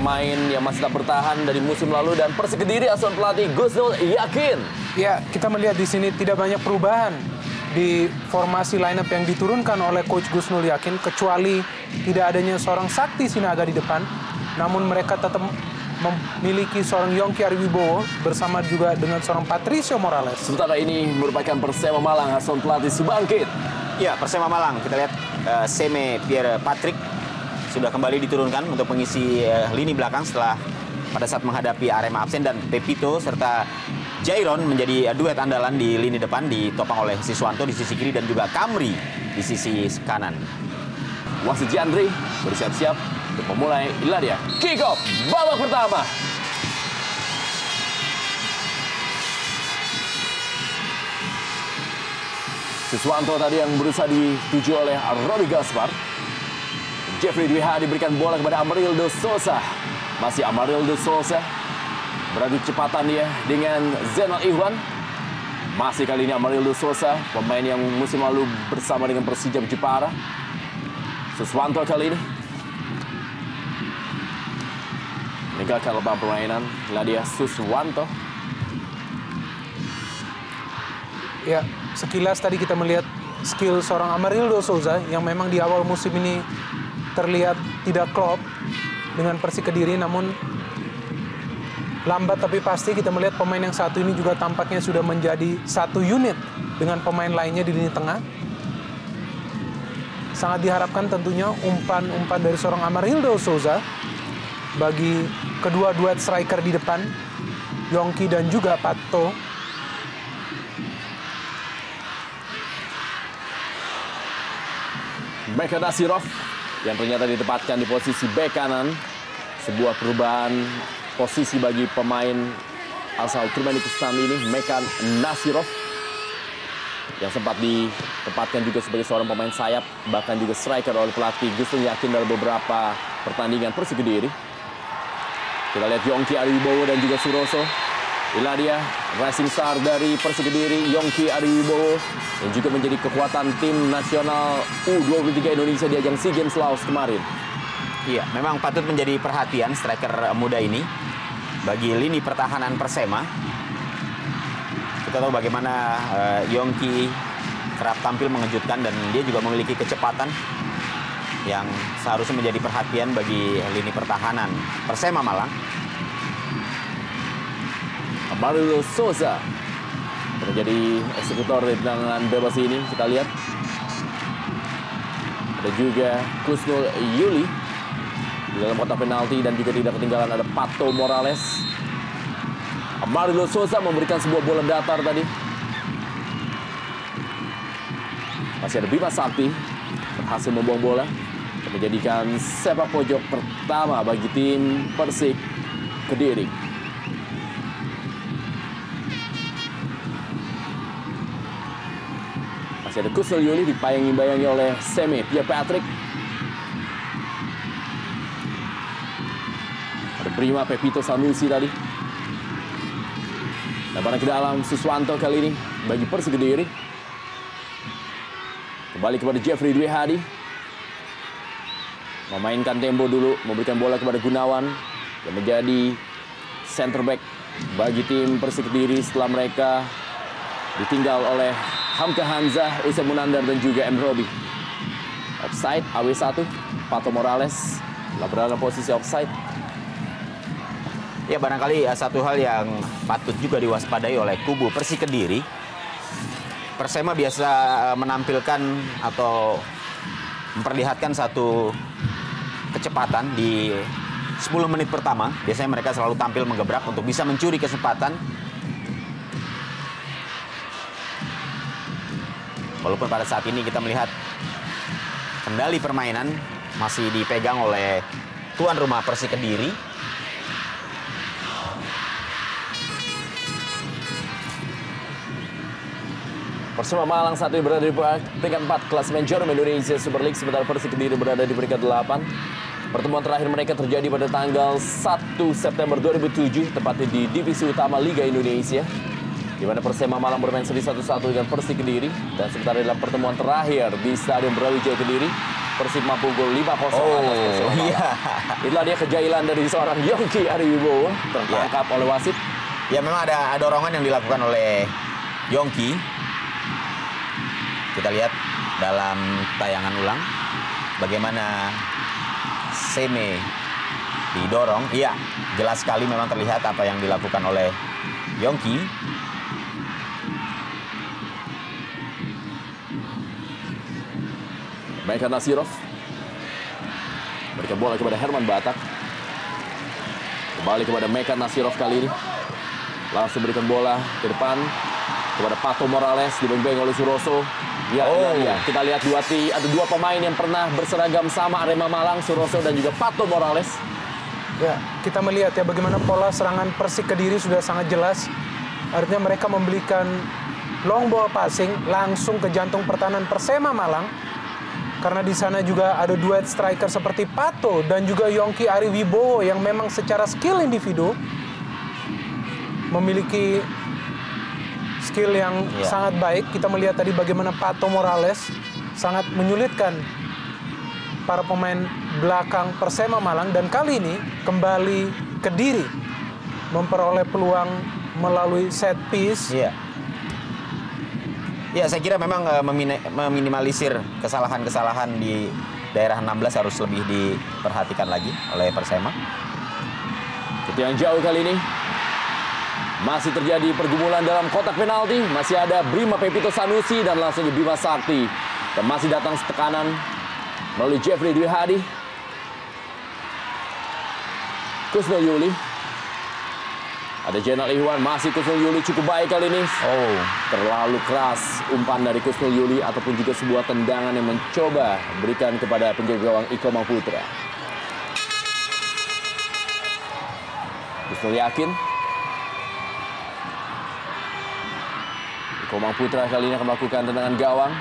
pemain yang masih tetap bertahan dari musim lalu dan Persik Kediri asuhan pelatih Gusnul Yakin. Ya, kita melihat di sini tidak banyak perubahan di formasi lineup yang diturunkan oleh Coach Gusnul Yakin, kecuali tidak adanya seorang Sakti Sinaga di depan. Namun mereka tetap memiliki seorang Yongki Ariwibowo bersama juga dengan seorang Patricio Morales. Sementara ini merupakan Persema Malang asuhan pelatih Subangkit. Ya, Persema Malang. Kita lihat Seme Pierre Patrick sudah kembali diturunkan untuk mengisi lini belakang setelah pada saat menghadapi Arema absen, dan Pepito serta Jairon menjadi duet andalan di lini depan, ditopang oleh Siswanto di sisi kiri dan juga Kamri di sisi kanan. Wasit Jandri bersiap-siap untuk memulai. Inilah dia kick off babak pertama. Siswanto tadi yang berusaha dituju oleh Rodi Gaspar. Jeffrey Dwi Hadi diberikan bola kepada Amarildo Sosa. Masih Amarildo Sosa beradu kecepatan dia dengan Zainal Ihwan. Masih kali ini Amarildo Sosa, pemain yang musim lalu bersama dengan Persija Jepara. Siswanto kali ini meninggalkan lapangan permainan. Inilah dia Siswanto. Ya, sekilas tadi kita melihat skill seorang Amarildo Souza yang memang di awal musim ini terlihat tidak klop dengan Persik Kediri, namun lambat tapi pasti kita melihat pemain yang satu ini juga tampaknya sudah menjadi satu unit dengan pemain lainnya di lini tengah. Sangat diharapkan tentunya umpan-umpan dari seorang Amarildo Souza bagi kedua duet striker di depan, Yongki dan juga Pato. Beka Nasirov yang ternyata ditempatkan di posisi bek kanan. Sebuah perubahan posisi bagi pemain asal Turkmenistan ini, Mekan Nasirov, yang sempat ditempatkan juga sebagai seorang pemain sayap, bahkan juga striker oleh pelatih Gusnul Yakin dalam beberapa pertandingan Persik Kediri. Kita lihat Yongki Ariwibowo dan juga Suroso. Inilah dia rising star dari Persik Kediri, Yongki Ariwibowo, yang juga menjadi kekuatan tim nasional U23 Indonesia di ajang SEA Games Laos kemarin. Iya, memang patut menjadi perhatian striker muda ini bagi lini pertahanan Persema. Kita tahu bagaimana Yongki kerap tampil mengejutkan dan dia juga memiliki kecepatan yang seharusnya menjadi perhatian bagi lini pertahanan Persema Malang. Amarildo Souza menjadi eksekutor dari tendangan bebas ini. Kita lihat ada juga Kusnul Yuli di dalam kotak penalti, dan juga tidak ketinggalan ada Pato Morales. Amarildo Souza memberikan sebuah bola datar tadi. Masih ada Bima Sakti berhasil membuang bola, menjadikan sepak pojok pertama bagi tim Persik Kediri. Masih ada Kusnul Yuli dibayang-bayangi oleh Seme Pierre Patrick. Ada Prima Pepito Sanusi tadi. Lemparan ke dalam Siswanto kali ini bagi Persik Kediri. Kembali kepada Jeffrey Dwi Hadi. Memainkan tempo dulu, memberikan bola kepada Gunawan yang menjadi center back bagi tim Persik Kediri setelah mereka ditinggal oleh Hamka Hanzah, Usai Munandar dan juga M. Robi. Offside, AW1, Pato Morales telah berada posisi offside. Ya, barangkali satu hal yang patut juga diwaspadai oleh kubu Persik Kediri. Persema biasa menampilkan atau memperlihatkan satu kecepatan di 10 menit pertama. Biasanya mereka selalu tampil menggebrak untuk bisa mencuri kesempatan. Walaupun pada saat ini kita melihat kendali permainan masih dipegang oleh tuan rumah Persik Kediri. Persema Malang saat ini berada di peringkat 4 klasemen Jerman Indonesia Super League, sementara Persik Kediri berada di peringkat 8. Pertemuan terakhir mereka terjadi pada tanggal 1 September 2007, tepatnya di Divisi Utama Liga Indonesia, di mana Persema Malang bermain seri 1-1 dengan Persik Kediri. Dan sementara dalam pertemuan terakhir di Stadion Brawijaya Kediri, Persib mampu gol 5-0 atas Persema Malang. Iya. Itulah dia kejailan dari seorang Yongki Ariwibowo, tertangkap oleh wasit. Ya memang ada dorongan yang dilakukan oleh Yongki. Kita lihat dalam tayangan ulang bagaimana Seme didorong. Iya, jelas sekali memang terlihat apa yang dilakukan oleh Yongki. Mekan Nasirov berikan bola kepada Herman Batak. Kembali kepada Mekan Nasirov kali ini. Langsung berikan bola ke depan kepada Pato Morales, dibeng-beng oleh Suroso. Ya, ya. Kita lihat ada dua pemain yang pernah berseragam sama Arema Malang, Suroso dan juga Pato Morales. Ya, kita melihat ya bagaimana pola serangan Persik Kediri sudah sangat jelas. Artinya mereka memberikan long ball passing langsung ke jantung pertahanan Persema Malang. Karena di sana juga ada duet striker seperti Pato dan juga Yongki Ariwibowo yang memang secara skill individu memiliki skill yang sangat baik. Kita melihat tadi bagaimana Pato Morales sangat menyulitkan para pemain belakang Persema Malang. Dan kali ini kembali Kediri memperoleh peluang melalui set piece. Ya, saya kira memang meminimalisir kesalahan-kesalahan di daerah 16 harus lebih diperhatikan lagi oleh Persema. Yang jauh kali ini masih terjadi pergumulan dalam kotak penalti. Masih ada Bima Pepito Sanusi dan langsung Bima Sakti. Dan masih datang tekanan melalui Jeffrey Dwi Hadi. Kusno Yuli. Ada Jenal Ihwan, masih Kusno Yuli cukup baik kali ini. Terlalu keras umpan dari Kusno Yuli ataupun juga sebuah tendangan yang mencoba berikan kepada penjaga gawang Iko Mangputra. Kusno yakin. Iko Mangputra kali ini akan melakukan tendangan gawang.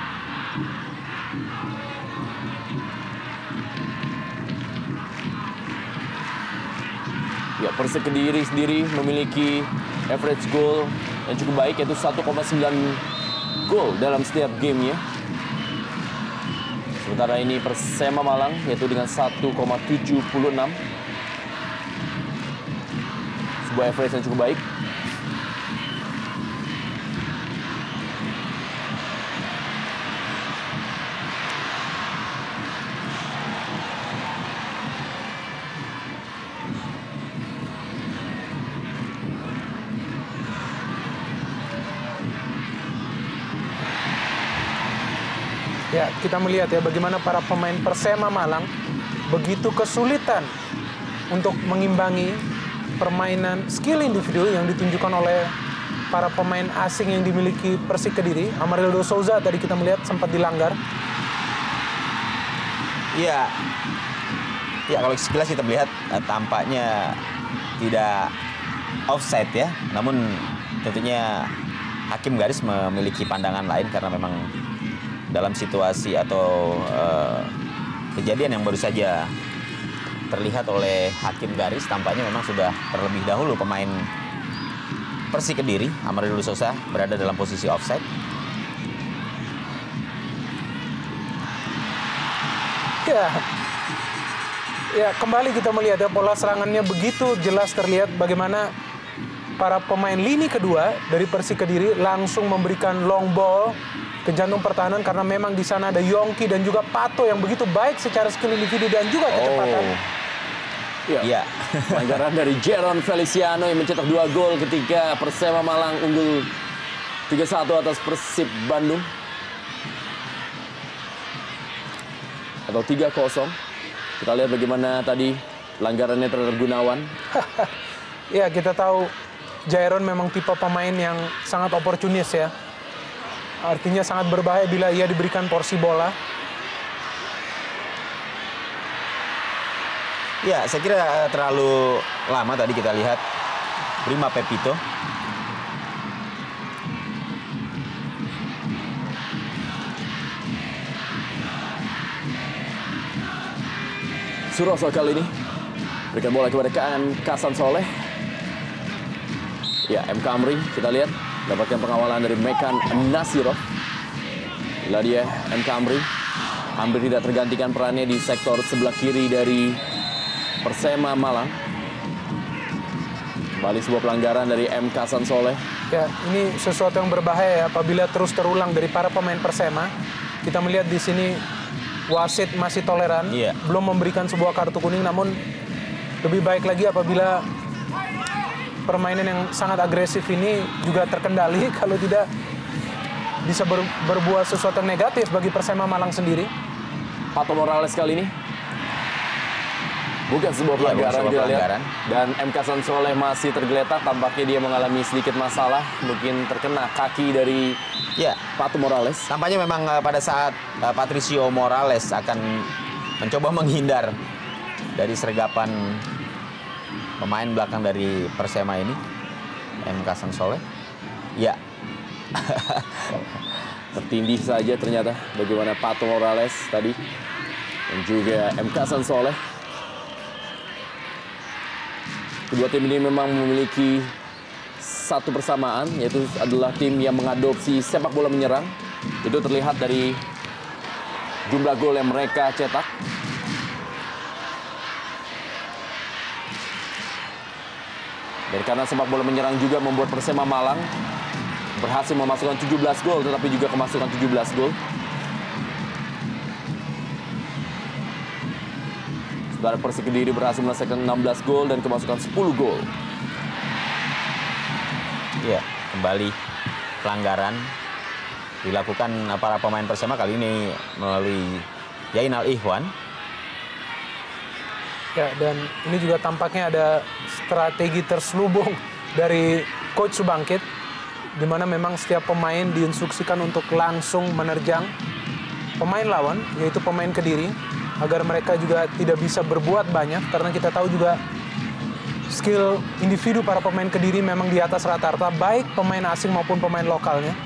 Ya, Persik Kediri sendiri memiliki average goal yang cukup baik, yaitu 1,9 gol dalam setiap gamenya. Sementara ini Persema Malang yaitu dengan 1,76. Sebuah average yang cukup baik. Ya, kita melihat ya bagaimana para pemain Persema Malang begitu kesulitan untuk mengimbangi permainan skill individu yang ditunjukkan oleh para pemain asing yang dimiliki Persik Kediri. Amarildo Souza tadi kita melihat sempat dilanggar. Iya. Ya, kalau sekilas kita melihat tampaknya tidak offside ya. Namun tentunya hakim garis memiliki pandangan lain karena memang dalam situasi atau kejadian yang baru saja terlihat oleh hakim garis, tampaknya memang sudah terlebih dahulu pemain Persik Kediri, Amarildo Souza, berada dalam posisi offside. Ya, kembali kita melihat ya pola serangannya begitu jelas terlihat bagaimana para pemain lini kedua dari Persik Kediri langsung memberikan long ball ke jantung pertahanan karena memang di sana ada Yongki dan juga Pato yang begitu baik secara skill individu dan juga kecepatan. Iya. Pelanggaran dari Jeron Feliciano yang mencetak 2 gol ketika Persema Malang unggul 3-1 atas Persib Bandung. Atau 3-0. Kita lihat bagaimana tadi pelanggarannya terhadap Gunawan. Ya, kita tahu Jairon memang tipe pemain yang sangat oportunis ya. Artinya sangat berbahaya bila ia diberikan porsi bola. Ya, saya kira terlalu lama tadi kita lihat Bima Pepito. Suroso kali ini berikan bola kepada Kasan Soleh. Ya, M. Kamri kita lihat dapatkan pengawalan dari Mekan Nasirov. Inilah dia M. Kamri. hampir tidak tergantikan perannya di sektor sebelah kiri dari Persema Malang. Kembali sebuah pelanggaran dari MK Sansoleh. Ya, ini sesuatu yang berbahaya ya, apabila terus terulang dari para pemain Persema. Kita melihat di sini wasit masih toleran, belum memberikan sebuah kartu kuning, namun lebih baik lagi apabila permainan yang sangat agresif ini juga terkendali, kalau tidak bisa berbuat sesuatu yang negatif bagi Persema Malang sendiri. Pato Morales kali ini bukan sebuah pelanggaran, kita lihat. Dan MK Sansoleh masih tergeletak, tampaknya dia mengalami sedikit masalah, mungkin terkena kaki dari Pato Morales. Tampaknya memang pada saat Patricio Morales akan mencoba menghindar dari sergapan pemain belakang dari Persema ini, MK Sansoleh. Ya. Tertindih saja ternyata bagaimana Pato Morales tadi dan juga MK Sansoleh. Kedua tim ini memang memiliki satu persamaan, yaitu adalah tim yang mengadopsi sepak bola menyerang. Itu terlihat dari jumlah gol yang mereka cetak. Dan karena sepak bola menyerang juga membuat Persema Malang berhasil memasukkan 17 gol, tetapi juga kemasukan 17 gol. Sementara Persik Kediri berhasil menyelesaikan 16 gol dan kemasukan 10 gol. Ya, kembali pelanggaran dilakukan para pemain Persema kali ini melalui Yainal Ihwan. Ya, dan ini juga tampaknya ada strategi terselubung dari Coach Subangkit, di mana memang setiap pemain diinstruksikan untuk langsung menerjang pemain lawan, yaitu pemain Kediri, agar mereka juga tidak bisa berbuat banyak, karena kita tahu juga skill individu para pemain Kediri memang di atas rata-rata, baik pemain asing maupun pemain lokalnya.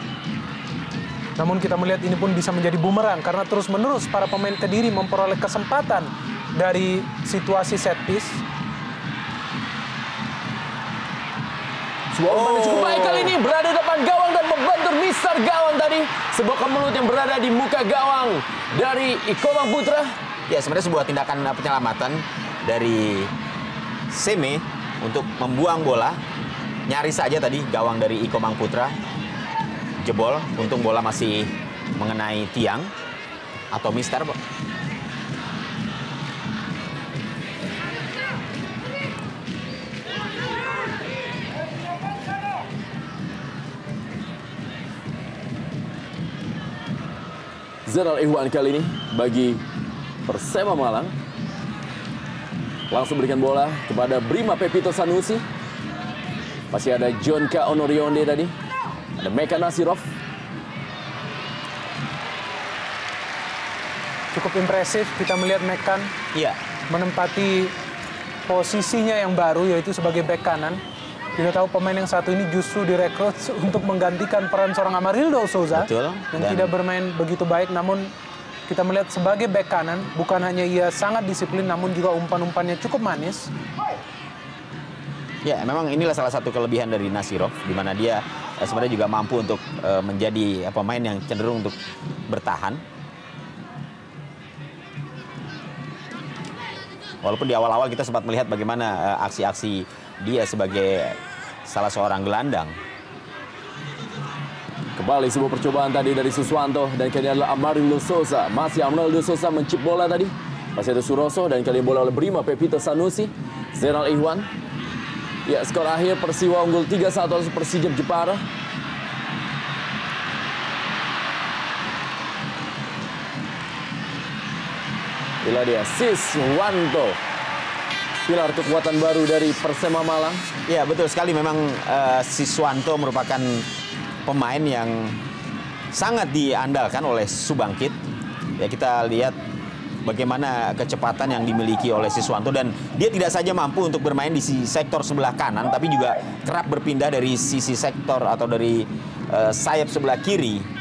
Namun kita melihat ini pun bisa menjadi bumerang, karena terus-menerus para pemain Kediri memperoleh kesempatan dari situasi set piece. Sebuah umpan yang cukup baik kali ini, berada di depan gawang dan membentur mister gawang tadi. Sebuah kemelut yang berada di muka gawang dari Iko Bang Putra. Ya, sebenarnya sebuah tindakan penyelamatan dari Seme untuk membuang bola. Nyaris saja tadi gawang dari Iko Bang Putra jebol. Untung bola masih mengenai tiang atau mister. Zainal Ihwan kali ini bagi Persema Malang. Langsung berikan bola kepada Brima Pepito Sanusi. Masih ada John K. Onorionde tadi. Ada Meka Nasirov. Cukup impresif kita melihat Mekan menempati posisinya yang baru, yaitu sebagai bek kanan. Kita tahu pemain yang satu ini justru direkrut untuk menggantikan peran seorang Amarildo Souza yang tidak bermain begitu baik. Namun kita melihat sebagai bek kanan, bukan hanya ia sangat disiplin, namun juga umpan-umpannya cukup manis. Ya, memang inilah salah satu kelebihan dari Nasirov, di mana dia sebenarnya juga mampu untuk menjadi pemain yang cenderung untuk bertahan. Walaupun di awal-awal kita sempat melihat bagaimana aksi-aksi dia sebagai salah seorang gelandang. Kembali sebuah percobaan tadi dari Suswanto dan kali ini adalah Amarildo Souza. Masih Amarildo Souza mencip bola tadi. Masih ada Suroso dan kali ini bola oleh Brima Pepito Sanusi. Zainal Ihwan. Ya, skor akhir Persiwa unggul 3-1 atas Persijap Jepara. Inilah dia Siswanto, pilar kekuatan baru dari Persema Malang. Ya, betul sekali. Memang Siswanto merupakan pemain yang sangat diandalkan oleh Subangkit. Ya, kita lihat bagaimana kecepatan yang dimiliki oleh Siswanto, dan dia tidak saja mampu untuk bermain di sektor sebelah kanan, tapi juga kerap berpindah dari sisi sektor atau dari sayap sebelah kiri.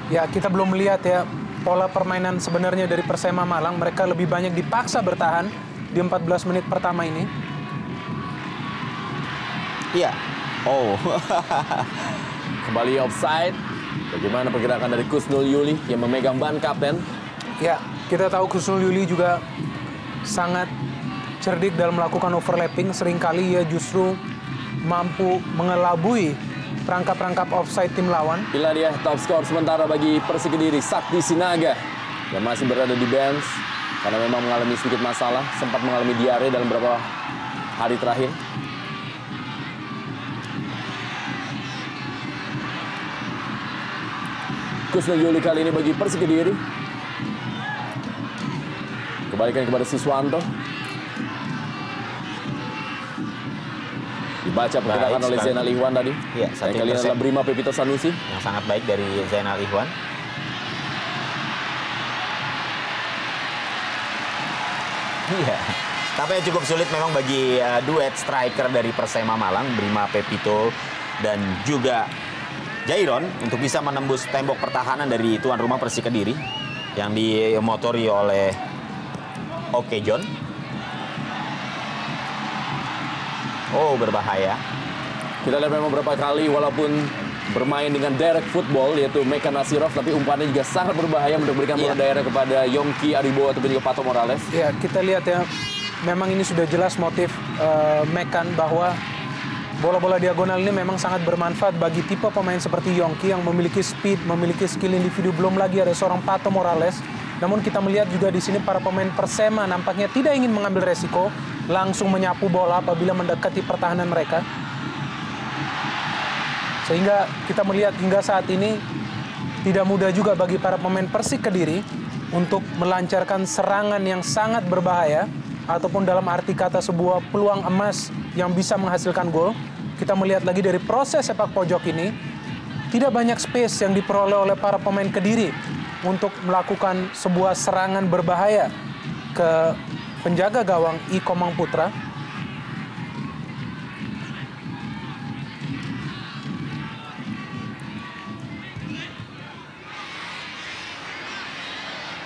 Ya, kita belum melihat ya pola permainan sebenarnya dari Persema Malang. Mereka lebih banyak dipaksa bertahan di 14 menit pertama ini. Iya. Oh. Kembali offside. Bagaimana pergerakan dari Kusnul Yuli yang memegang ban kapten? Ya, kita tahu Kusnul Yuli juga sangat cerdik dalam melakukan overlapping. Seringkali ia justru mampu mengelabui perangkap-perangkap offside tim lawan. Inilah dia top skor sementara bagi Persik Kediri, Sakti Sinaga, yang masih berada di bench karena memang mengalami sedikit masalah, sempat mengalami diare dalam beberapa hari terakhir. Kusnul Yuli kali ini bagi Persik Kediri. Kembalikan kepada Siswanto. Dibaca pergerakan oleh Zainal Ihwan tadi. Iya, yang kali ini adalah Brima Pepito Sanusi. Yang sangat baik dari Zainal Ihwan. Iya. Tapi cukup sulit memang bagi duet striker dari Persema Malang, Brima Pepito dan juga Jairon untuk bisa menembus tembok pertahanan dari tuan rumah Persik Kediri yang dimotori oleh Oke John. Oh, berbahaya. Kita lihat memang beberapa kali walaupun bermain dengan direct football yaitu Meka Nasirov, tapi umpannya juga sangat berbahaya untuk memberikan bola daerah kepada Yongki Aribowo ataupun juga Pato Morales. Ya, kita lihat ya, memang ini sudah jelas motif Mekan bahwa bola-bola diagonal ini memang sangat bermanfaat bagi tipe pemain seperti Yongki yang memiliki speed, memiliki skill individu. Belum lagi ada seorang Pato Morales. Namun kita melihat juga di sini para pemain Persema nampaknya tidak ingin mengambil resiko, langsung menyapu bola apabila mendekati pertahanan mereka. Sehingga kita melihat hingga saat ini tidak mudah juga bagi para pemain Persik Kediri untuk melancarkan serangan yang sangat berbahaya ataupun dalam arti kata sebuah peluang emas yang bisa menghasilkan gol. Kita melihat lagi dari proses sepak pojok ini, tidak banyak space yang diperoleh oleh para pemain Kediri untuk melakukan sebuah serangan berbahaya ke penjaga gawang I Komang Putra.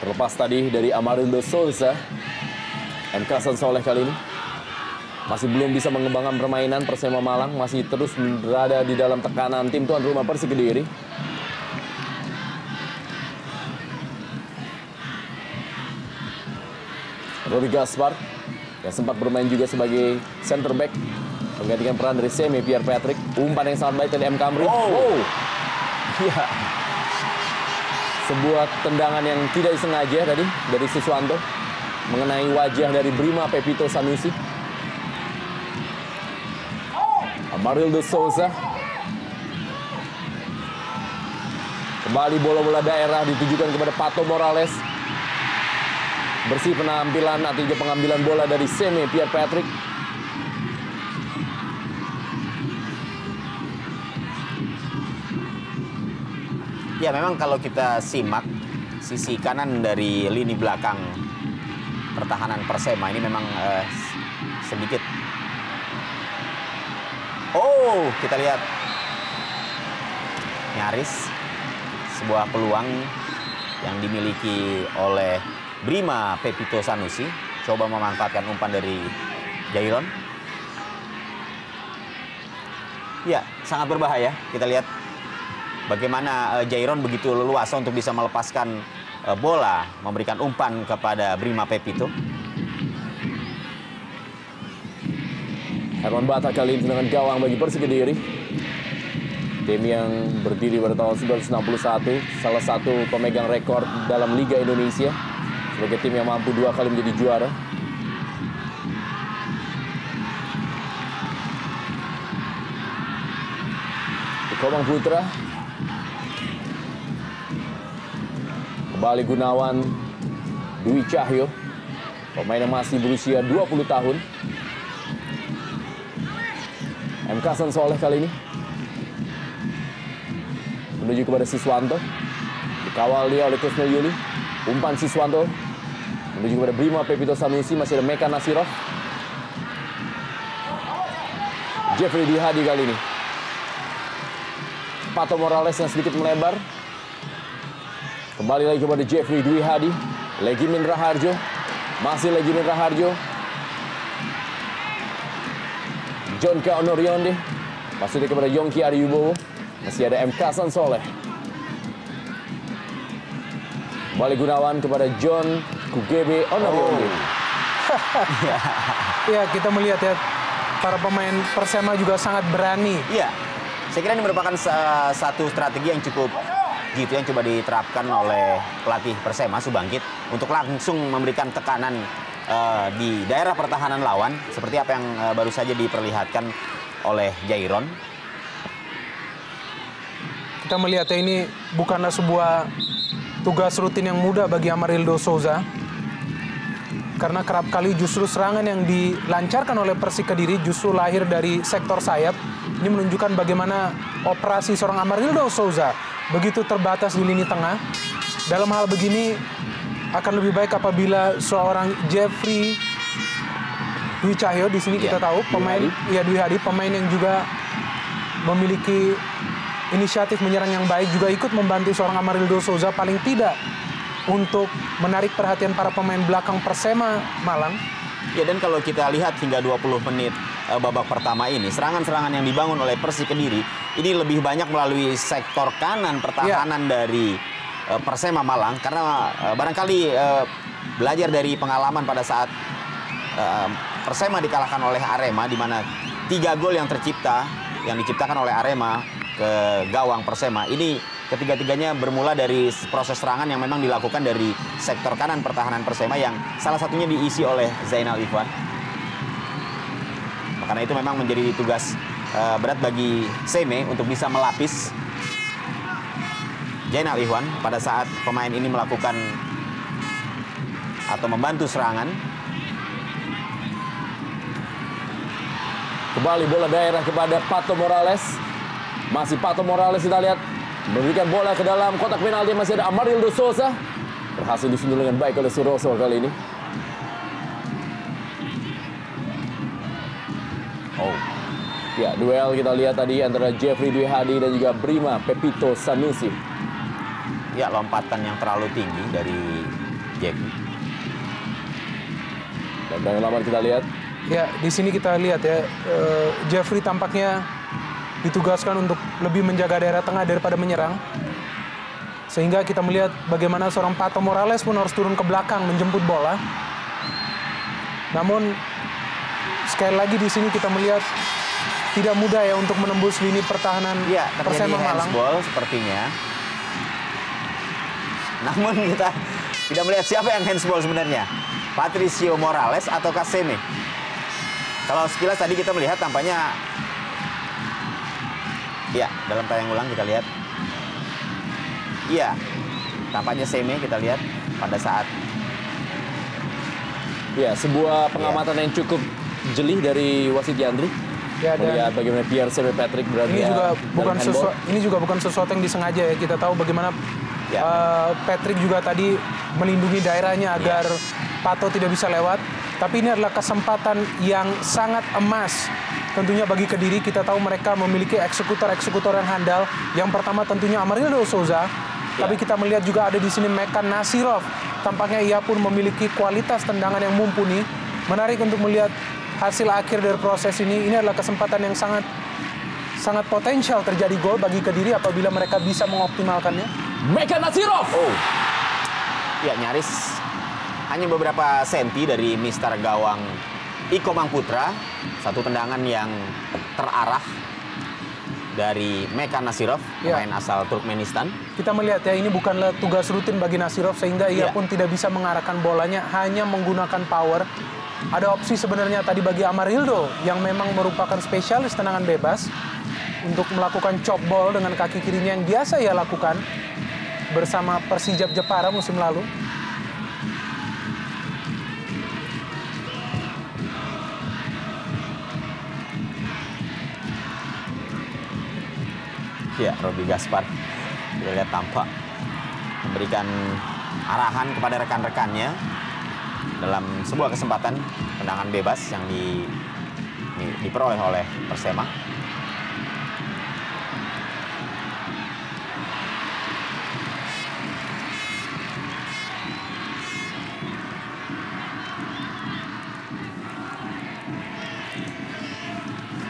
Terlepas tadi dari Amarildo Souza, MK Sansoleh kali ini masih belum bisa mengembangkan permainan. Persema Malang masih terus berada di dalam tekanan tim tuan rumah Persik Kediri. Robi Gaspar yang sempat bermain juga sebagai center back menggantikan peran dari Semi Pierre Patrick. Umpan yang sangat baik dari M. Kamri. Wow. Ya. Sebuah tendangan yang tidak disengaja tadi dari Siswanto mengenai wajah dari Brima Pepito Sanusi. Amarildo Souza. Kembali bola-bola daerah ditujukan kepada Pato Morales. Bersih penampilan atau juga pengambilan bola dari Semi Pierre Patrick. Ya, memang kalau kita simak sisi kanan dari lini belakang pertahanan Persema ini memang sedikit. Oh, kita lihat nyaris sebuah peluang yang dimiliki oleh Brima Pepito Sanusi. Coba memanfaatkan umpan dari Jairon. Ya, sangat berbahaya. Kita lihat bagaimana Jairon begitu leluasa untuk bisa melepaskan bola, memberikan umpan kepada Brima Pepito. Herman Bata kali ini dengan gawang bagi Persik Kediri. Tim yang berdiri pada tahun 1961, salah satu pemegang rekor dalam Liga Indonesia sebagai tim yang mampu 2 kali menjadi juara. Komang Putra. Kembali Gunawan Dwi Cahyo, pemain yang masih berusia 20 tahun. MK Sansoleh kali ini menuju kepada Siswanto, dikawal dia oleh Kusnul Yuli. Umpan Siswanto menuju kepada Brima Pepito Sanusi, masih ada Meka Nasirov. Jeffrey Dwi Hadi kali ini. Pato Morales yang sedikit melebar. Kembali lagi kepada Jeffrey Dwi Hadi. Legimin Raharjo. Masih Legimin Raharjo. John K. Onorionde. Maksudnya kepada Yongki Aribowo. Masih ada M. Kasan Soleh. Kembali Gunawan kepada John Kugebe Onariondi. Ya, kita melihat ya, para pemain Persema juga sangat berani. Iya, saya kira ini merupakan satu strategi yang cukup jitu yang coba diterapkan oleh pelatih Persema Subangkit untuk langsung memberikan tekanan di daerah pertahanan lawan seperti apa yang baru saja diperlihatkan oleh Jairon. Kita melihat ya, ini bukanlah sebuah tugas rutin yang mudah bagi Amarildo Souza. Karena kerap kali justru serangan yang dilancarkan oleh Persik Kediri justru lahir dari sektor sayap. Ini menunjukkan bagaimana operasi seorang Amarildo Souza begitu terbatas di lini tengah. Dalam hal begini akan lebih baik apabila seorang Jeffrey Dwi Cahyo, di sini kita tahu pemain Dwi Hadi, pemain yang juga memiliki inisiatif menyerang yang baik, juga ikut membantu seorang Amarildo Souza paling tidak untuk menarik perhatian para pemain belakang Persema Malang. Ya, dan kalau kita lihat hingga 20 menit babak pertama ini, serangan-serangan yang dibangun oleh Persik Kediri ini lebih banyak melalui sektor kanan pertahanan dari Persema Malang, karena barangkali belajar dari pengalaman pada saat Persema dikalahkan oleh Arema, di mana 3 gol yang diciptakan oleh Arema ke gawang Persema ini ketiga-tiganya bermula dari proses serangan yang memang dilakukan dari sektor kanan pertahanan Persema yang salah satunya diisi oleh Zainal Ikhwan. Karena itu memang menjadi tugas berat bagi Seme untuk bisa melapis Zainal Ikhwan pada saat pemain ini melakukan atau membantu serangan. Kembali bola daerah kepada Pato Morales. Masih Pato Morales, kita lihat memberikan bola ke dalam kotak penalti. Masih ada Amarildo Souza. Berhasil disundul dengan baik oleh Suroso kali ini. Ya, duel kita lihat tadi antara Jeffrey Dwi Hadi dan juga Brima Pepito Sanusi. Ya, lompatan yang terlalu tinggi dari Jeffrey. Dan pengalaman kita lihat. Ya, di sini kita lihat ya, Jeffrey tampaknya ditugaskan untuk lebih menjaga daerah tengah daripada menyerang. Sehingga kita melihat bagaimana seorang Pato Morales pun harus turun ke belakang menjemput bola. Namun sekali lagi di sini kita melihat tidak mudah ya untuk menembus lini pertahanan Persema Malang. Handsball sepertinya. Namun kita tidak melihat siapa yang handsball sebenarnya. Patricio Morales atau Kaseme. Kalau sekilas tadi kita melihat tampaknya, ya, dalam tayang ulang kita lihat. Iya, tampaknya Seme kita lihat pada saat. Ya, sebuah pengamatan yang cukup jeli dari wasit Yandri. Ya, melihat bagaimana Pierre Seme Patrick berada ini juga bukan sesuatu yang disengaja ya. Kita tahu bagaimana Patrick juga tadi melindungi daerahnya agar Pato tidak bisa lewat. Tapi ini adalah kesempatan yang sangat emas tentunya bagi Kediri. Kita tahu mereka memiliki eksekutor-eksekutor yang handal. Yang pertama tentunya Amarildo Souza. Tapi kita melihat juga ada di sini Mekan Nasirov. Tampaknya ia pun memiliki kualitas tendangan yang mumpuni. Menarik untuk melihat hasil akhir dari proses ini. Ini adalah kesempatan yang sangat potensial terjadi gol bagi Kediri apabila mereka bisa mengoptimalkannya. Mekan Nasirov. Ya, nyaris hanya beberapa senti dari mister gawang Iko Mangputra. Satu tendangan yang terarah dari Mekan Nasirov, pemain asal Turkmenistan. Kita melihat ya, ini bukanlah tugas rutin bagi Nasirov sehingga ia pun tidak bisa mengarahkan bolanya, hanya menggunakan power. Ada opsi sebenarnya tadi bagi Amarildo yang memang merupakan spesialis tendangan bebas untuk melakukan chop ball dengan kaki kirinya yang biasa ia lakukan bersama Persijap Jepara musim lalu. Ya, Robi Gaspar kita lihat tampak memberikan arahan kepada rekan-rekannya dalam sebuah kesempatan tendangan bebas yang diperoleh oleh Persema.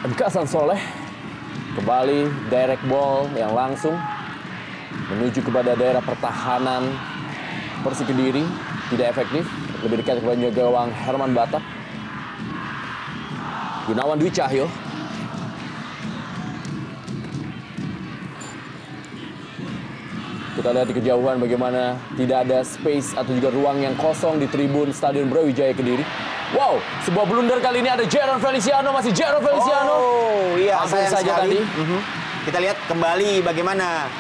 M. Kasan Soleh Kembali direct ball yang langsung menuju kepada daerah pertahanan Persik Kediri. Tidak efektif, lebih dekat kepada gawang Herman Batak. Gunawan Dwi Cahyo. Kita lihat di kejauhan bagaimana tidak ada space atau juga ruang yang kosong di tribun Stadion Brawijaya Kediri. Wow, sebuah blunder kali ini ada Jeron Feliciano, masih Jeron Feliciano. Oh, iya, sayang saja sekali. tadi. Kita lihat kembali bagaimana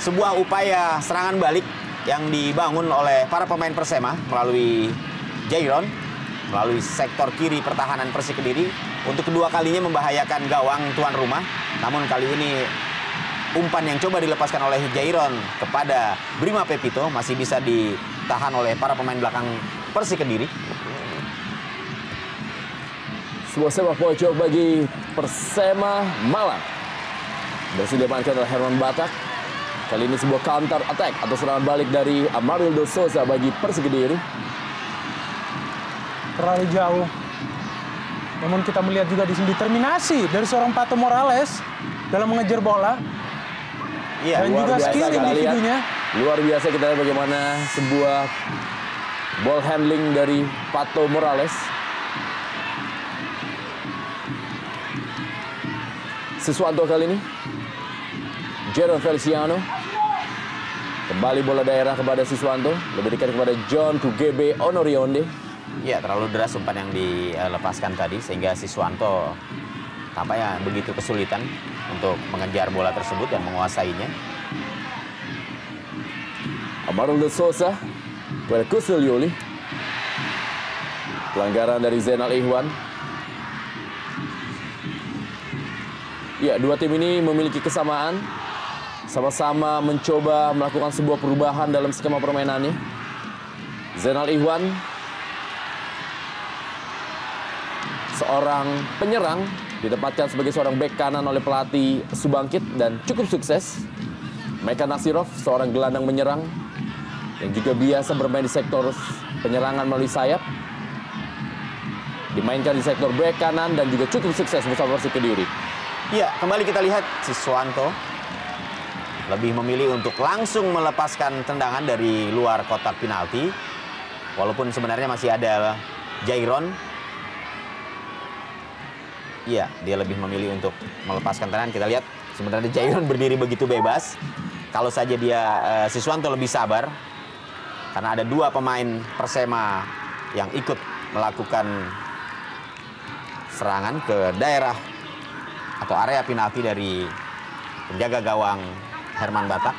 sebuah upaya serangan balik yang dibangun oleh para pemain Persema melalui Jairon, melalui sektor kiri pertahanan Persik Kediri untuk kedua kalinya membahayakan gawang tuan rumah. Namun kali ini umpan yang coba dilepaskan oleh Jairon kepada Brima Pepito masih bisa ditahan oleh para pemain belakang Persik Kediri. Sebuah sepak pojok bagi Persema Malang. Berhasil diamankan oleh Herman Batak. Kali ini sebuah counter attack atau serangan balik dari Amarildo Souza bagi Persik Kediri. Terlalu jauh. Namun kita melihat juga di sini determinasi dari seorang Pato Morales dalam mengejar bola. Iya, Dan juga skill individunya. Luar biasa kita lihat bagaimana sebuah ball handling dari Pato Morales. Siswanto kali ini. Jeron Feliciano. Kembali bola daerah kepada Siswanto. Lebih dekat kepada John Kugebe Onorionde. Ya, terlalu deras umpan yang dilepaskan tadi sehingga Siswanto tampaknya begitu kesulitan untuk mengejar bola tersebut dan menguasainya. Amarildo Souza kepada Kusel Yuli. Pelanggaran dari Zainal Ihwan. Ya, dua tim ini memiliki kesamaan. Sama-sama mencoba melakukan sebuah perubahan dalam skema permainannya. Zainal Ihwan, seorang penyerang, ditempatkan sebagai seorang bek kanan oleh pelatih Subangkit dan cukup sukses. Mekan Nasirov, seorang gelandang menyerang yang juga biasa bermain di sektor penyerangan melalui sayap. Dimainkan di sektor bek kanan dan juga cukup sukses bersama Persik Kediri. Ya, kembali kita lihat Siswanto lebih memilih untuk langsung melepaskan tendangan dari luar kotak penalti. Walaupun sebenarnya masih ada Jairon. Iya, dia lebih memilih untuk melepaskan tendangan. Kita lihat sebenarnya Jairon berdiri begitu bebas. Kalau saja dia Siswanto lebih sabar. Karena ada dua pemain Persema yang ikut melakukan serangan ke daerah atau area penalti dari penjaga gawang Herman Batak.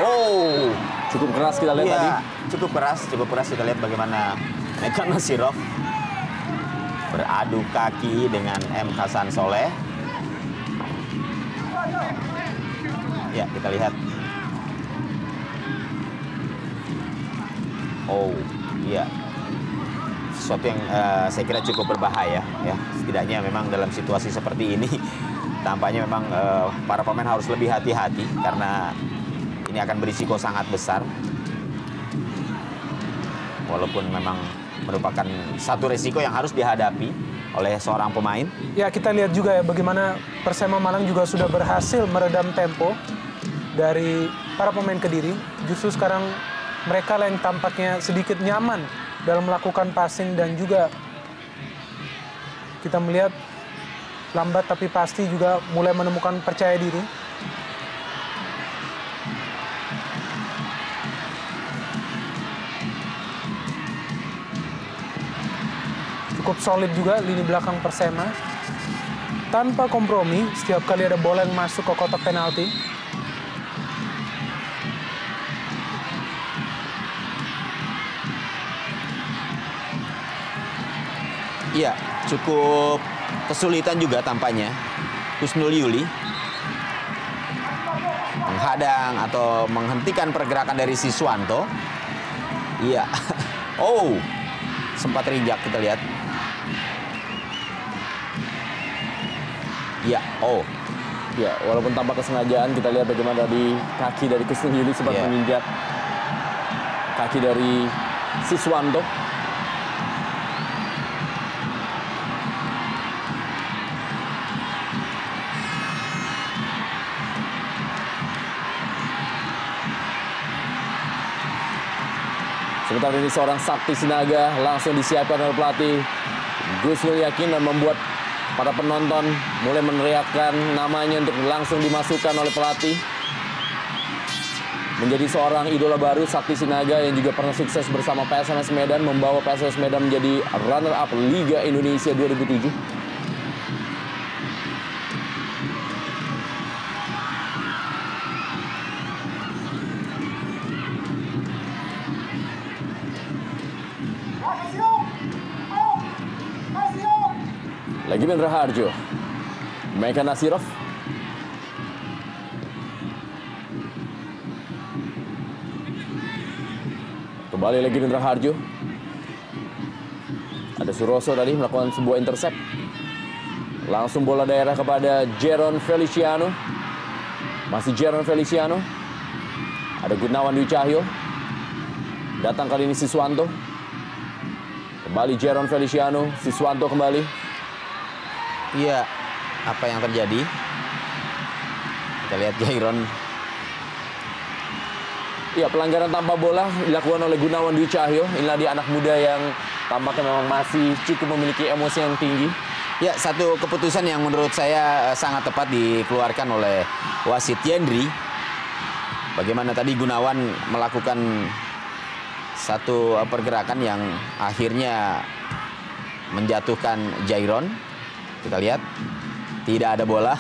Oh, Cukup keras kita lihat tadi. cukup keras kita lihat bagaimana Mekan Nasirov beradu kaki dengan M. Hasan Soleh. Ya, kita lihat. Oh, iya. Sesuatu yang saya kira cukup berbahaya ya. Setidaknya memang dalam situasi seperti ini tampaknya memang para pemain harus lebih hati-hati karena ini akan berisiko sangat besar. Walaupun memang merupakan satu resiko yang harus dihadapi oleh seorang pemain. Ya, kita lihat juga ya bagaimana Persema Malang juga sudah berhasil meredam tempo dari para pemain Kediri. Justru sekarang mereka yang tampaknya sedikit nyaman dalam melakukan passing dan juga kita melihat lambat tapi pasti juga mulai menemukan percaya diri. Cukup solid juga lini belakang Persema. Tanpa kompromi, setiap kali ada bola yang masuk ke kotak penalti. Iya, cukup kesulitan juga tampaknya Husnul Yuli menghadang atau menghentikan pergerakan dari Siswanto. Iya. Oh, sempat terinjak, kita lihat. Ya, oh. Ya, walaupun tanpa kesengajaan, kita lihat bagaimana di kaki dari Kusnul Yuli sempat menginjak kaki dari Siswanto. Sementara ini seorang Sakti Sinaga langsung disiapkan oleh pelatih Gusnul Yakin dan membuat para penonton mulai meneriakkan namanya untuk langsung dimasukkan oleh pelatih. Menjadi seorang idola baru Sakti Sinaga yang juga pernah sukses bersama PSMS Medan, membawa PSMS Medan menjadi runner-up Liga Indonesia 2007. Lagi Mendra Harjo, Meka Nasirov. Kembali lagi Mendra Harjo. Ada Suroso tadi melakukan sebuah intercept. Langsung bola daerah kepada Jeron Feliciano. Masih Jeron Feliciano. Ada Gunawan Dwi Cahyo. Datang kali ini Siswanto. Kembali Jeron Feliciano, Siswanto kembali. Iya, apa yang terjadi? Kita lihat Jairon. Iya, pelanggaran tanpa bola dilakukan oleh Gunawan Dwi Cahyo. Inilah dia anak muda yang tampaknya memang masih cukup memiliki emosi yang tinggi. Ya, satu keputusan yang menurut saya sangat tepat dikeluarkan oleh wasit Yendri. Bagaimana tadi Gunawan melakukan satu pergerakan yang akhirnya menjatuhkan Jairon. Kita lihat, tidak ada bola.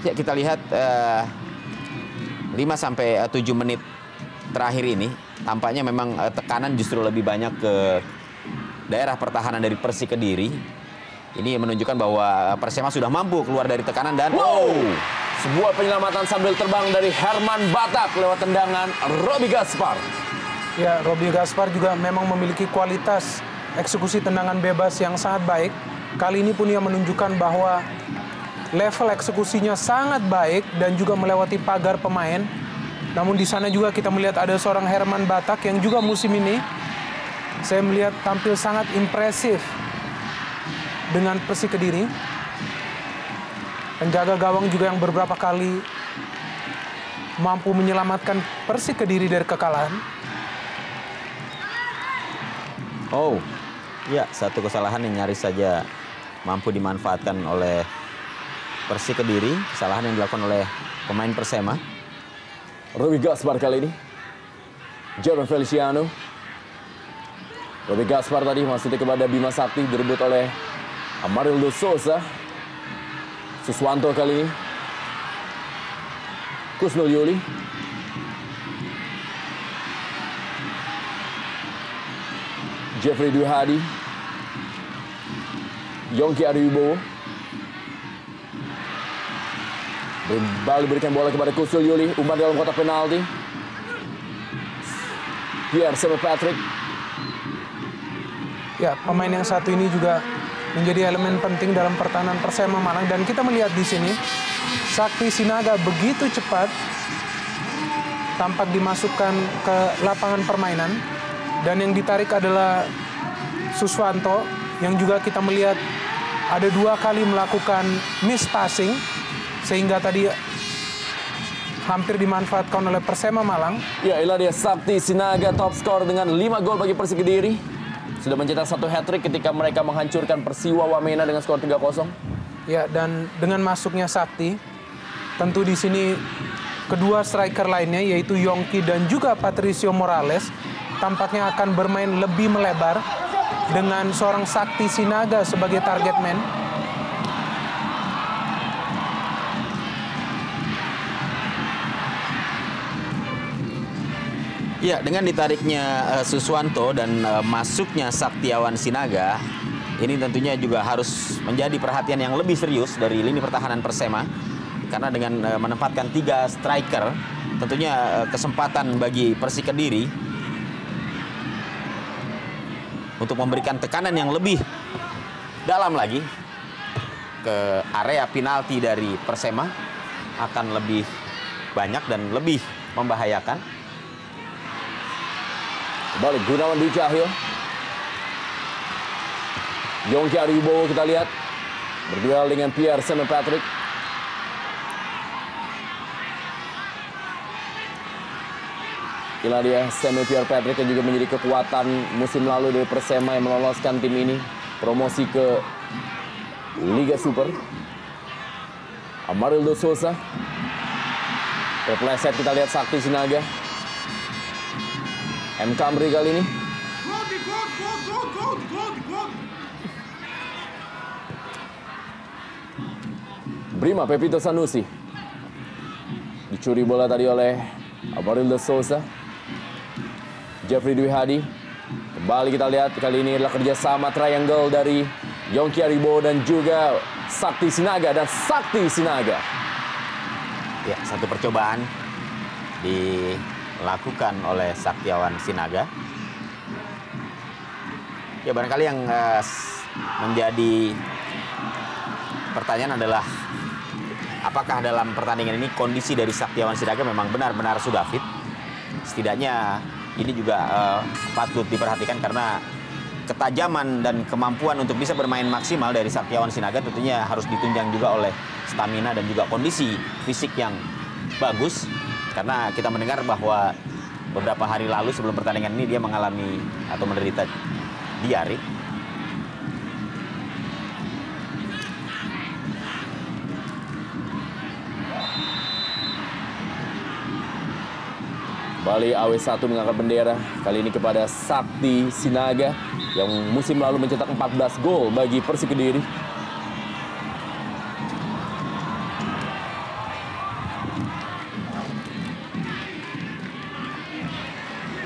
Ya, kita lihat 5-7 menit terakhir ini tampaknya memang tekanan justru lebih banyak ke daerah pertahanan dari Persik Kediri. Ini menunjukkan bahwa Persema sudah mampu keluar dari tekanan dan sebuah penyelamatan sambil terbang dari Herman Batak lewat tendangan Robi Gaspar. Ya, Robi Gaspar juga memang memiliki kualitas eksekusi tendangan bebas yang sangat baik. Kali ini pun ia menunjukkan bahwa level eksekusinya sangat baik dan juga melewati pagar pemain. Namun di sana juga kita melihat ada seorang Herman Batak yang juga musim ini saya melihat tampil sangat impresif dengan Persik Kediri. Penjaga gawang juga yang beberapa kali mampu menyelamatkan Persik Kediri dari kekalahan. Oh, ya, satu kesalahan yang nyaris saja mampu dimanfaatkan oleh Persik Kediri. Kesalahan yang dilakukan oleh pemain Persema. Robi Gaspar kali ini. Jeron Feliciano. Robi Gaspar tadi maksudnya kepada Bima Sakti, direbut oleh Amarildo Souza. Siswanto kali ini. Kusnul Yuli. Jeffrey Dwi Hadi. Yongki Adiwibowo. Kembali berikan bola kepada Kusnul Yuli. Umpan dalam kotak penalti. Pierre Samuel Patrick. Ya, pemain yang satu ini juga menjadi elemen penting dalam pertahanan Persema Malang, dan kita melihat di sini Sakti Sinaga begitu cepat tampak dimasukkan ke lapangan permainan, dan yang ditarik adalah Suswanto yang juga kita melihat ada 2 kali melakukan miss passing sehingga tadi hampir dimanfaatkan oleh Persema Malang. Ya, inilah dia Sakti Sinaga, top skor dengan 5 gol bagi Persik Kediri. Sudah mencetak 1 hat-trick ketika mereka menghancurkan Persiwa Wamena dengan skor 3-0. Ya, dan dengan masuknya Sakti, tentu di sini kedua striker lainnya yaitu Yongki dan juga Patricio Morales tampaknya akan bermain lebih melebar dengan seorang Sakti Sinaga sebagai target man. Ya, dengan ditariknya Suswanto dan masuknya Saktiawan Sinaga, ini tentunya juga harus menjadi perhatian yang lebih serius dari lini pertahanan Persema. Karena dengan menempatkan 3 striker, tentunya kesempatan bagi Persik Kediri untuk memberikan tekanan yang lebih dalam lagi ke area penalti dari Persema akan lebih banyak dan lebih membahayakan. Balik Gunawan Dwi Cahyo. Yongki Ariwibowo kita lihat berduel dengan Pierre Saint Patrick. Inilah dia Saint Patrick yang juga menjadi kekuatan musim lalu dari Persema yang meloloskan tim ini promosi ke Liga Super. Amarildo Souza. Terpleset kita lihat Sakti Sinaga. M. Kamri kali ini. Brima Pepito Sanusi. Dicuri bola tadi oleh Amarildo Souza. Jeffrey Dwi Hadi. Kembali kita lihat kali ini adalah kerjasama triangle dari Yongki Ariwibowo dan juga Sakti Sinaga dan Sakti Sinaga. Ya, satu percobaan dilakukan oleh Saktiawan Sinaga. Ya, barangkali yang menjadi pertanyaan adalah apakah dalam pertandingan ini kondisi dari Saktiawan Sinaga memang benar-benar sudah fit? Setidaknya ini juga patut diperhatikan karena ketajaman dan kemampuan untuk bisa bermain maksimal dari Saktiawan Sinaga tentunya harus ditunjang juga oleh stamina dan juga kondisi fisik yang bagus. Karena kita mendengar bahwa beberapa hari lalu sebelum pertandingan ini dia mengalami atau menderita diare. Kembali AW1 mengangkat bendera, kali ini kepada Sakti Sinaga yang musim lalu mencetak 14 gol bagi Persik Kediri.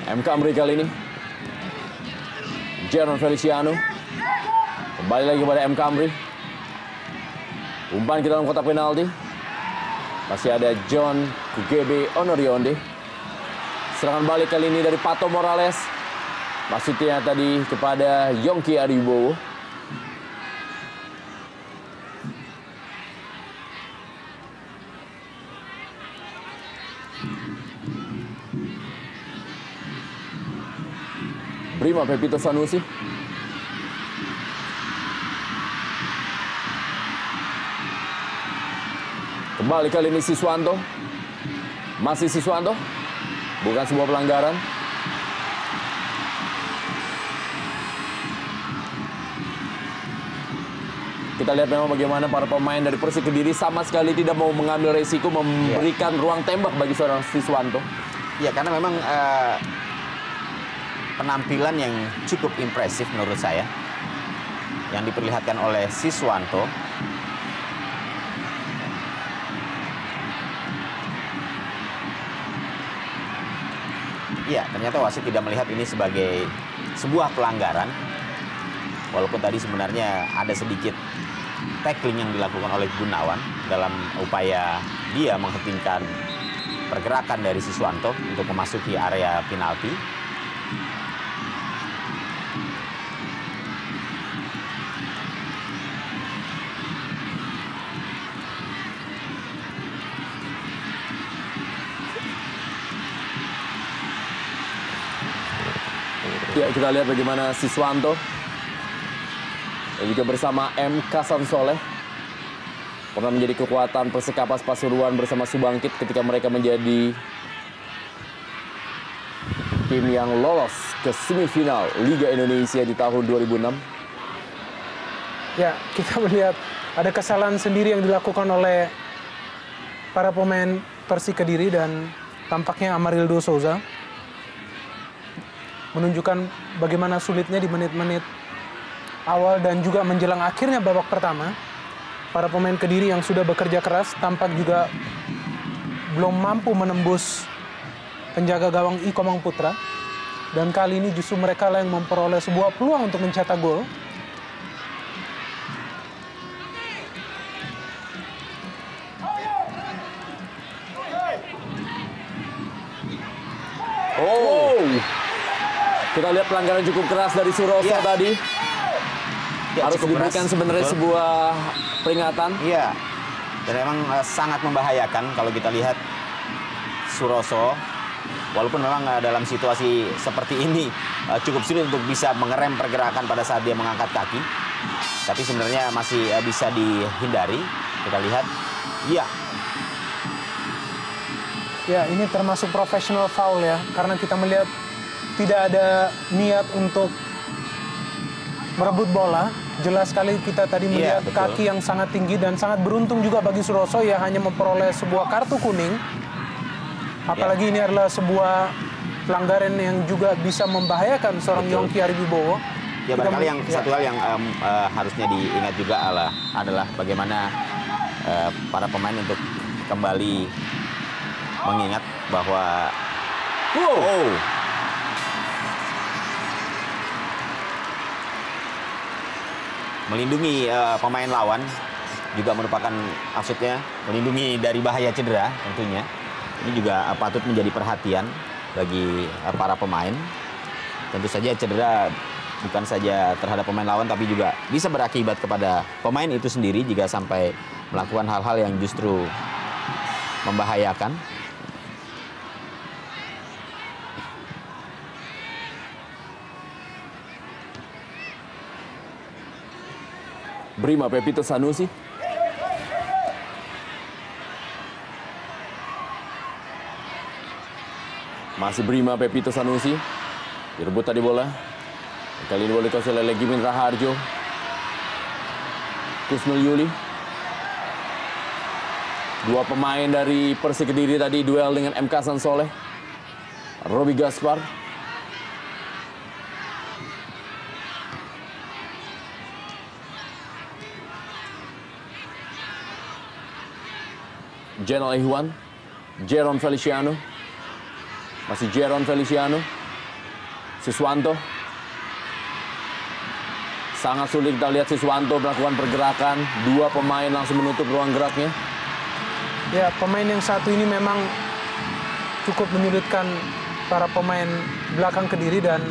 M. Kamri kali ini. Jeron Feliciano. Kembali lagi kepada M. Kamri. Umpan ke dalam kotak penalti. Masih ada John Kugebe Onorionde. Serangan balik kali ini dari Pato Morales. Maksudnya tadi kepada Yongki Ariwibowo. Brima Pepito Sanusi. Kembali kali ini Siswanto. Masih Siswanto. Bukan sebuah pelanggaran. Kita lihat memang bagaimana para pemain dari Persik Kediri sama sekali tidak mau mengambil resiko memberikan ruang tembak bagi seorang Siswanto. Ya, karena memang penampilan yang cukup impresif menurut saya yang diperlihatkan oleh Siswanto. Ya, ternyata wasit tidak melihat ini sebagai sebuah pelanggaran. Walaupun tadi sebenarnya ada sedikit tackling yang dilakukan oleh Gunawan dalam upaya dia menghentikan pergerakan dari Siswanto untuk memasuki area penalti. Ya, kita lihat bagaimana Siswanto dan juga bersama M. Kasan Soleh pernah menjadi kekuatan Persikapas Pasuruan bersama Subangkit ketika mereka menjadi tim yang lolos ke semifinal Liga Indonesia di tahun 2006. Ya, kita melihat ada kesalahan sendiri yang dilakukan oleh para pemain Persik Kediri dan tampaknya Amarildo Souza menunjukkan bagaimana sulitnya di menit-menit awal dan juga menjelang akhirnya babak pertama. Para pemain Kediri yang sudah bekerja keras tampak juga belum mampu menembus penjaga gawang I Komang Putra. Dan kali ini justru mereka lah yang memperoleh sebuah peluang untuk mencetak gol. Oh, kita lihat pelanggaran cukup keras dari Suroso tadi. Ya, harus diberikan sebenarnya sebuah peringatan. Iya, dan memang sangat membahayakan kalau kita lihat Suroso. Walaupun memang dalam situasi seperti ini cukup sulit untuk bisa mengerem pergerakan pada saat dia mengangkat kaki. Tapi sebenarnya masih bisa dihindari. Kita lihat, iya. Ya, ini termasuk professional foul ya. Karena kita melihat tidak ada niat untuk merebut bola. Jelas sekali kita tadi melihat kaki yang sangat tinggi dan sangat beruntung juga bagi Suroso ya hanya memperoleh sebuah kartu kuning. Apalagi ini adalah sebuah pelanggaran yang juga bisa membahayakan seorang Yongki Ariwibowo. Ya, barangkali yang satu hal yang harusnya diingat juga adalah bagaimana para pemain untuk kembali mengingat bahwa melindungi pemain lawan juga merupakan maksudnya melindungi dari bahaya cedera tentunya. Ini juga patut menjadi perhatian bagi para pemain. Tentu saja cedera bukan saja terhadap pemain lawan tapi juga bisa berakibat kepada pemain itu sendiri jika sampai melakukan hal-hal yang justru membahayakan. Brima Pepito Sanusi. Masih Brima Pepito Sanusi. Direbut tadi bola. Kali ini boleh dikuasai oleh Gimin Raharjo. Kusnul Yuli. Dua pemain dari Persik Kediri tadi duel dengan MK Sansoleh. Robi Gaspar. Jenal Ihwan. Jeron Feliciano. Masih Jeron Feliciano. Siswanto. Sangat sulit kita lihat Siswanto melakukan pergerakan. Dua pemain langsung menutup ruang geraknya. Ya, pemain yang satu ini memang cukup menyulitkan para pemain belakang Kediri dan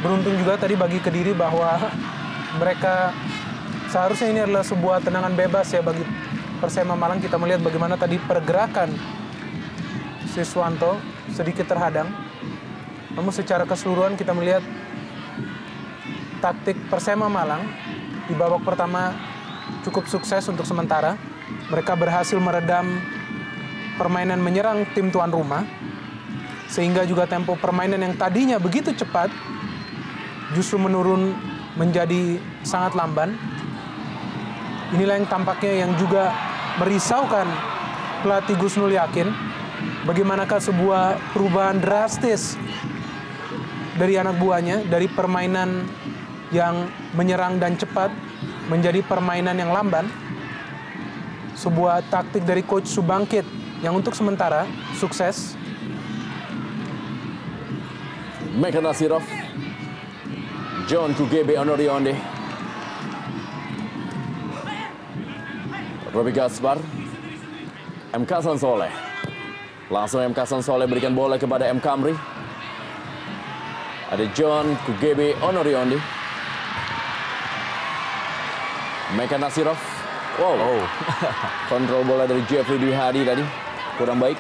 beruntung juga tadi bagi Kediri bahwa mereka seharusnya ini adalah sebuah tendangan bebas ya bagi Persema Malang. Kita melihat bagaimana tadi pergerakan Siswanto sedikit terhadang. Namun secara keseluruhan kita melihat taktik Persema Malang di babak pertama cukup sukses untuk sementara. Mereka berhasil meredam permainan menyerang tim tuan rumah. Sehingga juga tempo permainan yang tadinya begitu cepat justru menurun menjadi sangat lamban. Inilah yang tampaknya yang juga merisaukan pelatih Gusnul Yakin. Bagaimanakah sebuah perubahan drastis dari anak buahnya, dari permainan yang menyerang dan cepat menjadi permainan yang lamban. Sebuah taktik dari Coach Subangkit yang untuk sementara sukses. Meka Nasirov. John Kugebe Onorionde. Robi Gaspar. MK Sansoleh. Langsung MK Sansoleh berikan bola kepada M. Kamri. Ada John Kugebe Onorionde. Meka Nasirov. Wow. Kontrol bola dari Jeffrey Dwi Hadi tadi kurang baik.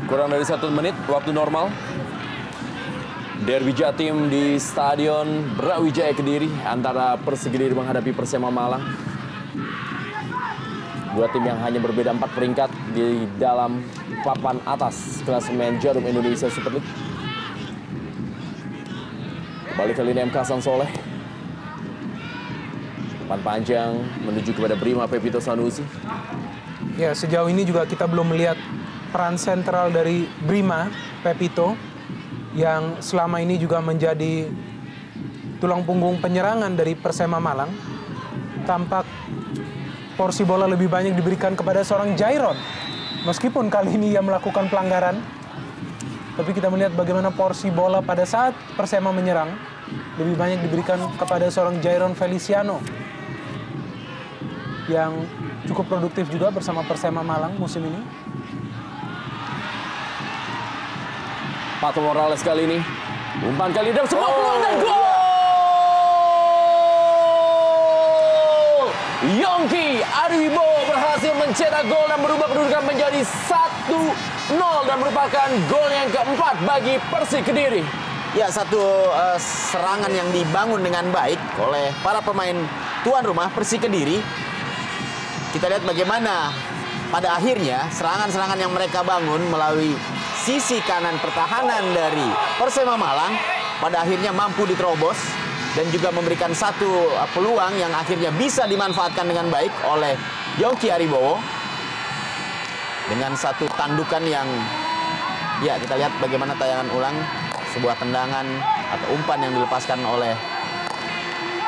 Kurang dari 1 menit waktu normal. Derby Jatim di Stadion Brawijaya Kediri antara Persik Kediri menghadapi Persema Malang. Dua tim yang hanya berbeda 4 peringkat di dalam papan atas klasemen Jarum Indonesia Super League. Kembali kali ini MK Hasan Soleh. Umpan panjang menuju kepada Bima Pepito Sanusi. Ya, sejauh ini juga kita belum melihat peran sentral dari Bima Pepito yang selama ini juga menjadi tulang punggung penyerangan dari Persema Malang. Tampak porsi bola lebih banyak diberikan kepada seorang Jairon. Meskipun kali ini ia melakukan pelanggaran, tapi kita melihat bagaimana porsi bola pada saat Persema menyerang lebih banyak diberikan kepada seorang Jairon Feliciano yang cukup produktif juga bersama Persema Malang musim ini. Pato Morales kali ini, umpan kali ini semua peluang dan gol! Yongki Ariwibowo berhasil mencetak gol dan merubah kedudukan menjadi 1-0 dan merupakan gol yang keempat bagi Persik Kediri. Ya, satu serangan yang dibangun dengan baik oleh para pemain tuan rumah Persik Kediri. Kita lihat bagaimana pada akhirnya serangan-serangan yang mereka bangun melalui sisi kanan pertahanan dari Persema Malang pada akhirnya mampu diterobos dan juga memberikan satu peluang yang akhirnya bisa dimanfaatkan dengan baik oleh Yongki Ariwibowo dengan satu tandukan yang, ya, kita lihat bagaimana tayangan ulang sebuah tendangan atau umpan yang dilepaskan oleh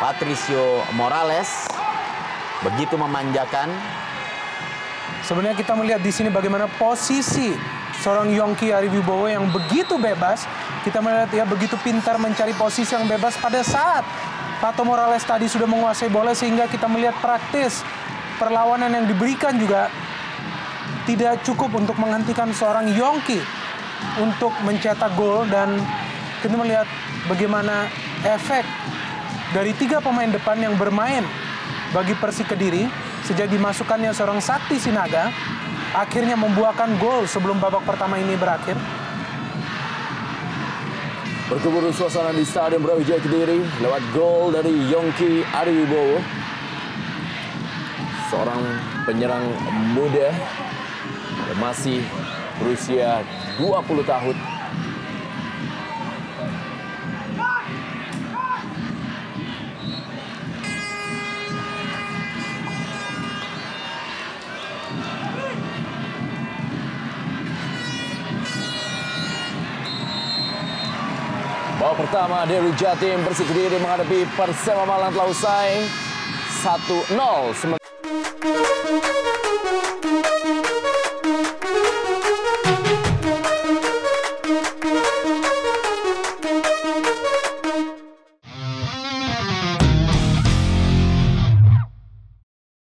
Patricio Morales begitu memanjakan. Sebenarnya kita melihat di sini bagaimana posisi seorang Yongki Ariwibowo yang begitu bebas. Kita melihat ya begitu pintar mencari posisi yang bebas pada saat Pato Morales tadi sudah menguasai bola, sehingga kita melihat praktis perlawanan yang diberikan juga tidak cukup untuk menghentikan seorang Yongki untuk mencetak gol. Dan kita melihat bagaimana efek dari 3 pemain depan yang bermain bagi Persik Kediri sejak dimasukkannya seorang Sakti Sinaga akhirnya membuahkan gol sebelum babak pertama ini berakhir. Berkeburu suasana di Stadion Brawijaya Kediri lewat gol dari Yongki Ariwibowo, seorang penyerang muda yang masih berusia 20 tahun. Babak pertama Derby Jatim Persik Kediri menghadapi Persema Malang telah usai 1-0.